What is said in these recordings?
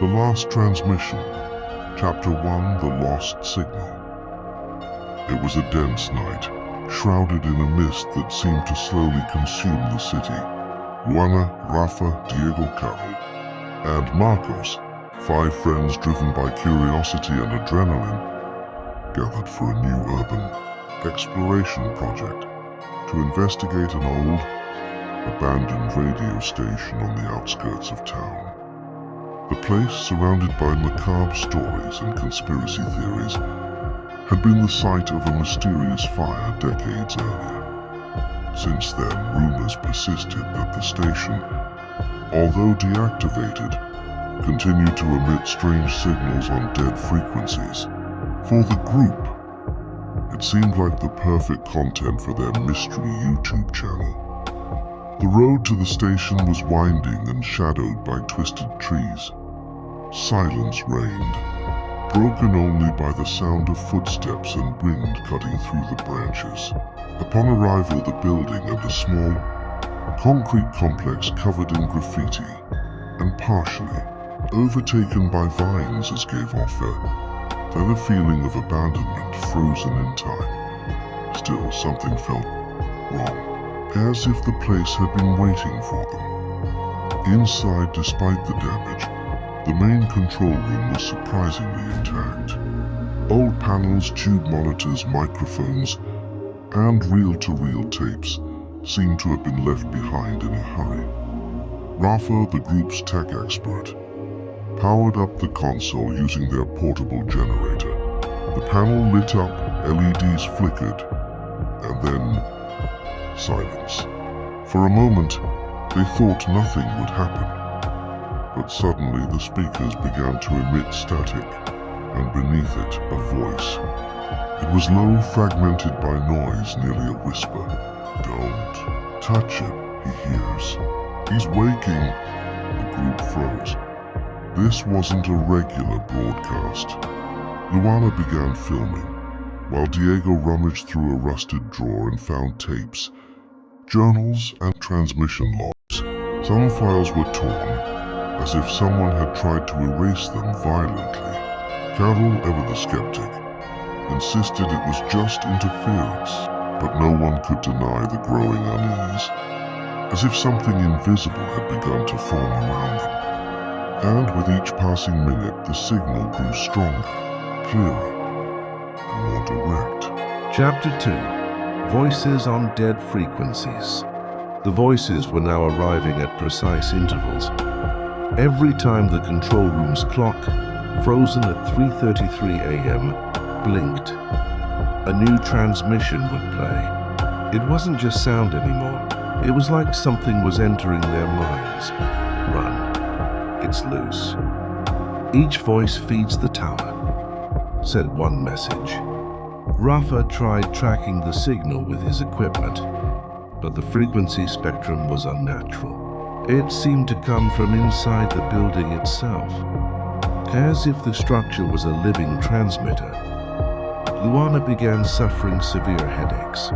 The Last Transmission, Chapter 1, The Lost Signal. It was a dense night, shrouded in a mist that seemed to slowly consume the city. Luana, Rafa, Diego, Carol, and Marcos, 5 friends driven by curiosity and adrenaline, gathered for a new urban exploration project to investigate an old, abandoned radio station on the outskirts of town. The place, surrounded by macabre stories and conspiracy theories, had been the site of a mysterious fire decades earlier. Since then, rumors persisted that the station, although deactivated, continued to emit strange signals on dead frequencies. For the group, it seemed like the perfect content for their mystery YouTube channel. The road to the station was winding and shadowed by twisted trees. Silence reigned, broken only by the sound of footsteps and wind cutting through the branches. Upon arrival, the building and a small, concrete complex covered in graffiti and partially overtaken by vines gave off then a feeling of abandonment frozen in time. Still, something felt wrong, as if the place had been waiting for them. Inside, despite the damage, the main control room was surprisingly intact. Old panels, tube monitors, microphones, and reel-to-reel tapes seemed to have been left behind in a hurry. Rafa, the group's tech expert, powered up the console using their portable generator. The panel lit up, LEDs flickered, and then silence. For a moment, they thought nothing would happen. But suddenly the speakers began to emit static, and beneath it, a voice. It was low, fragmented by noise, nearly a whisper. "Don't touch him," he hears. "He's waking." The group froze. This wasn't a regular broadcast. Luana began filming, while Diego rummaged through a rusted drawer and found tapes, journals, and transmission logs. Some files were torn, as if someone had tried to erase them violently. Carol, ever the skeptic, insisted it was just interference, but no one could deny the growing unease, as if something invisible had begun to form around them. And with each passing minute, the signal grew stronger, clearer, and more direct. Chapter 2. Voices on Dead Frequencies. The voices were now arriving at precise intervals. Every time the control room's clock, frozen at 3:33 a.m., blinked, a new transmission would play. It wasn't just sound anymore. It was like something was entering their minds. "Run. It's loose. Each voice feeds the tower," said one message. Rafa tried tracking the signal with his equipment, but the frequency spectrum was unnatural. It seemed to come from inside the building itself, as if the structure was a living transmitter. Luana began suffering severe headaches.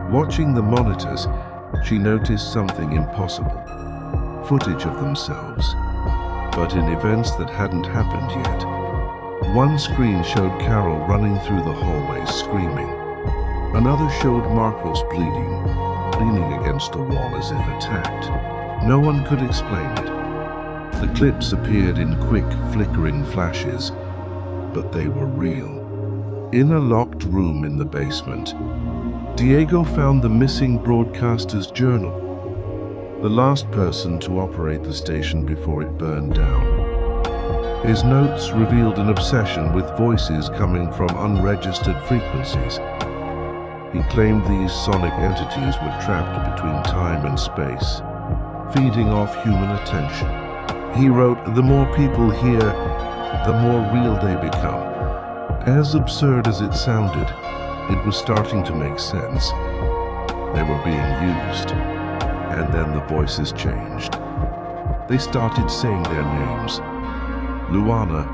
Watching the monitors, she noticed something impossible: footage of themselves, but in events that hadn't happened yet. One screen showed Carol running through the hallways screaming. Another showed Marcos bleeding, leaning against a wall as if attacked. No one could explain it. The clips appeared in quick, flickering flashes, but they were real. In a locked room in the basement, Diego found the missing broadcaster's journal, the last person to operate the station before it burned down. His notes revealed an obsession with voices coming from unregistered frequencies. He claimed these sonic entities were trapped between time and space, feeding off human attention. He wrote, "The more people hear, the more real they become." As absurd as it sounded, it was starting to make sense. They were being used. And then the voices changed. They started saying their names. "Luana,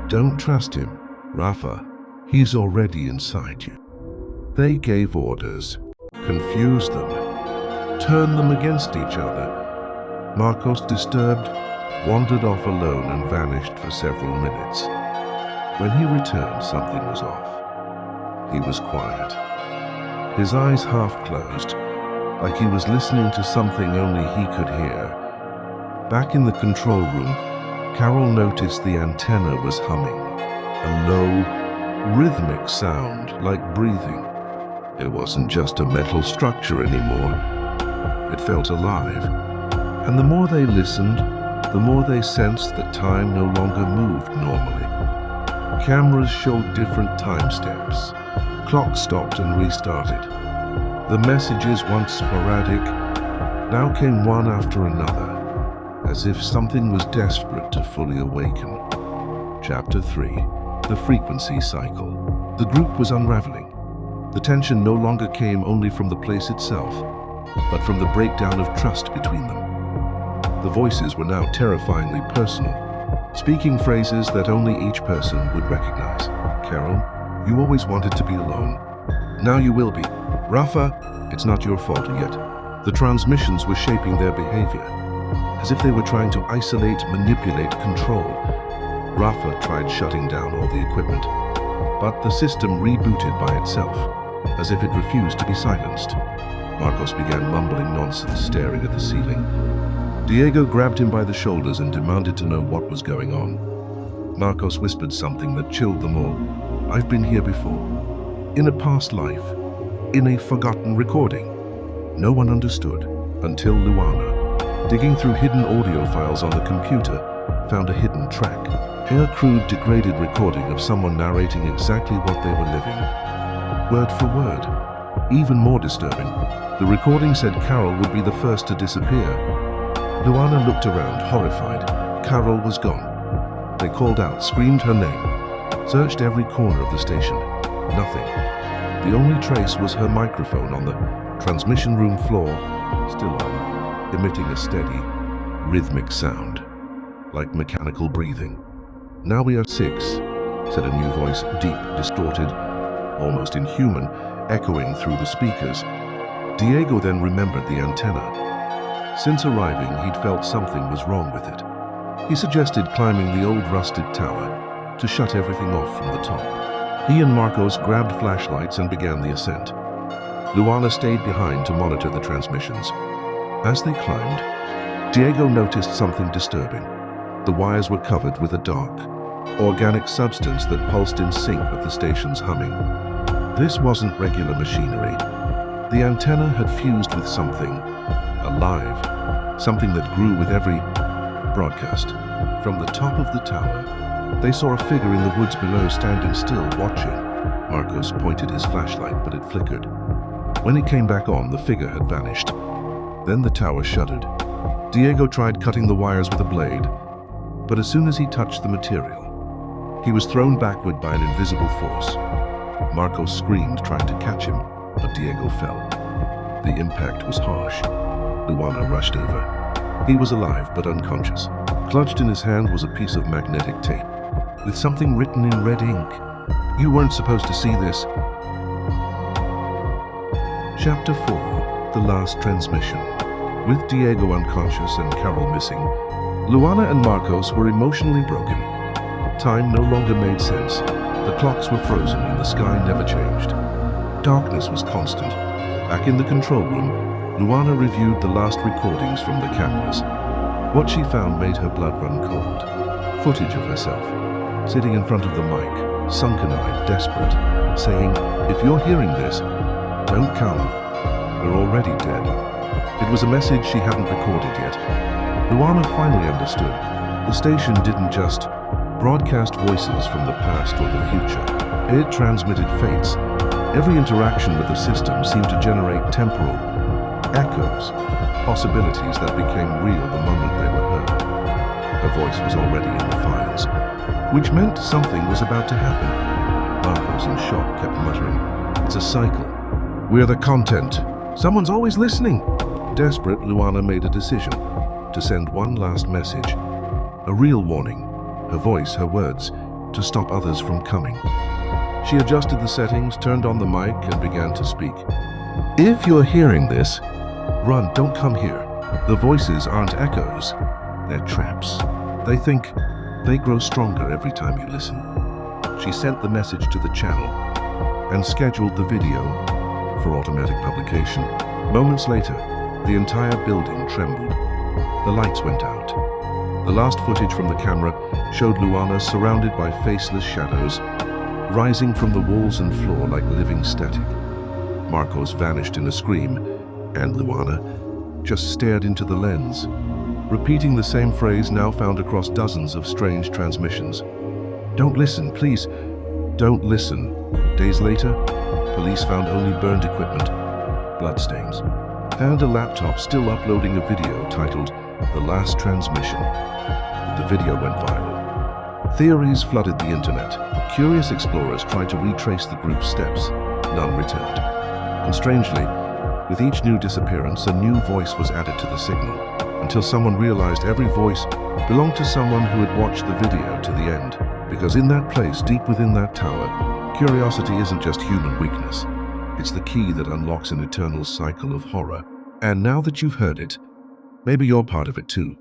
don't trust him. Rafa, he's already inside you." They gave orders, confused them, turned them against each other. Marcos, disturbed, wandered off alone and vanished for several minutes. When he returned, something was off. He was quiet, his eyes half closed, like he was listening to something only he could hear. Back in the control room, Carol noticed the antenna was humming, a low, rhythmic sound like breathing. It wasn't just a metal structure anymore. It felt alive. And the more they listened, the more they sensed that time no longer moved normally. Cameras showed different time steps. Clocks stopped and restarted. The messages, once sporadic, now came one after another, as if something was desperate to fully awaken. Chapter 3. The Frequency Cycle. The group was unraveling. The tension no longer came only from the place itself, but from the breakdown of trust between them. The voices were now terrifyingly personal, speaking phrases that only each person would recognize. Carol, you always wanted to be alone. Now you will be. Rafa, it's not your fault yet. The transmissions were shaping their behavior, as if they were trying to isolate, manipulate, control. Rafa tried shutting down all the equipment, but the system rebooted by itself, as if it refused to be silenced. Marcos began mumbling nonsense, staring at the ceiling. Diego grabbed him by the shoulders and demanded to know what was going on. Marcos whispered something that chilled them all. I've been here before. In a past life. In a forgotten recording. No one understood until Luana, digging through hidden audio files on the computer, found a hidden track. A crude, degraded recording of someone narrating exactly what they were living. Word for word. Even more disturbing, the recording said Carol would be the first to disappear. Luana looked around, horrified. Carol was gone. They called out, screamed her name, searched every corner of the station. Nothing. The only trace was her microphone on the transmission room floor, still on, emitting a steady, rhythmic sound, like mechanical breathing. Now we are 6, said a new voice, deep, distorted, almost inhuman, echoing through the speakers. Diego then remembered the antenna. Since arriving, he'd felt something was wrong with it. He suggested climbing the old rusted tower to shut everything off from the top. He and Marcos grabbed flashlights and began the ascent. Luana stayed behind to monitor the transmissions. As they climbed, Diego noticed something disturbing. The wires were covered with a dark, organic substance that pulsed in sync with the station's humming. This wasn't regular machinery. The antenna had fused with something alive, something that grew with every broadcast. From the top of the tower, they saw a figure in the woods below standing still, watching. Marcos pointed his flashlight, but it flickered. When it came back on, the figure had vanished. Then the tower shuddered. Diego tried cutting the wires with a blade, but as soon as he touched the material, he was thrown backward by an invisible force. Marcos screamed, trying to catch him, but Diego fell. The impact was harsh. Luana rushed over. He was alive, but unconscious. Clutched in his hand was a piece of magnetic tape, with something written in red ink. You weren't supposed to see this. Chapter 4. The Last Transmission. With Diego unconscious and Carol missing, Luana and Marcos were emotionally broken. Time no longer made sense. The clocks were frozen and the sky never changed. Darkness was constant. Back in the control room, Luana reviewed the last recordings from the cameras. What she found made her blood run cold. Footage of herself, sitting in front of the mic, sunken-eyed, desperate, saying, "If you're hearing this, don't come. We're already dead." It was a message she hadn't recorded yet. Luana finally understood. The station didn't just broadcast voices from the past or the future. It transmitted fates. Every interaction with the system seemed to generate temporal echoes, possibilities that became real the moment they were heard. Her voice was already in the files, which meant something was about to happen. Marcos, in shock, kept muttering, "It's a cycle. We're the content. Someone's always listening." Desperate, Luana made a decision to send one last message. A real warning. Her voice, her words, to stop others from coming. She adjusted the settings, turned on the mic, and began to speak. "If you're hearing this, run, don't come here. The voices aren't echoes. They're traps. They think they grow stronger every time you listen. She sent the message to the channel and scheduled the video for automatic publication. Moments later, the entire building trembled. The lights went out. The last footage from the camera showed Luana surrounded by faceless shadows, rising from the walls and floor like living static. Marcos vanished in a scream, and Luana just stared into the lens, repeating the same phrase now found across dozens of strange transmissions. "Don't listen, please, don't listen." Days later, police found only burned equipment, bloodstains, and a laptop still uploading a video titled "The Last Transmission." The video went viral. Theories flooded the internet. Curious explorers tried to retrace the group's steps. None returned. And strangely, with each new disappearance, a new voice was added to the signal, until someone realized every voice belonged to someone who had watched the video to the end. Because in that place, deep within that tower, curiosity isn't just human weakness. It's the key that unlocks an eternal cycle of horror. And now that you've heard it, maybe you're part of it too.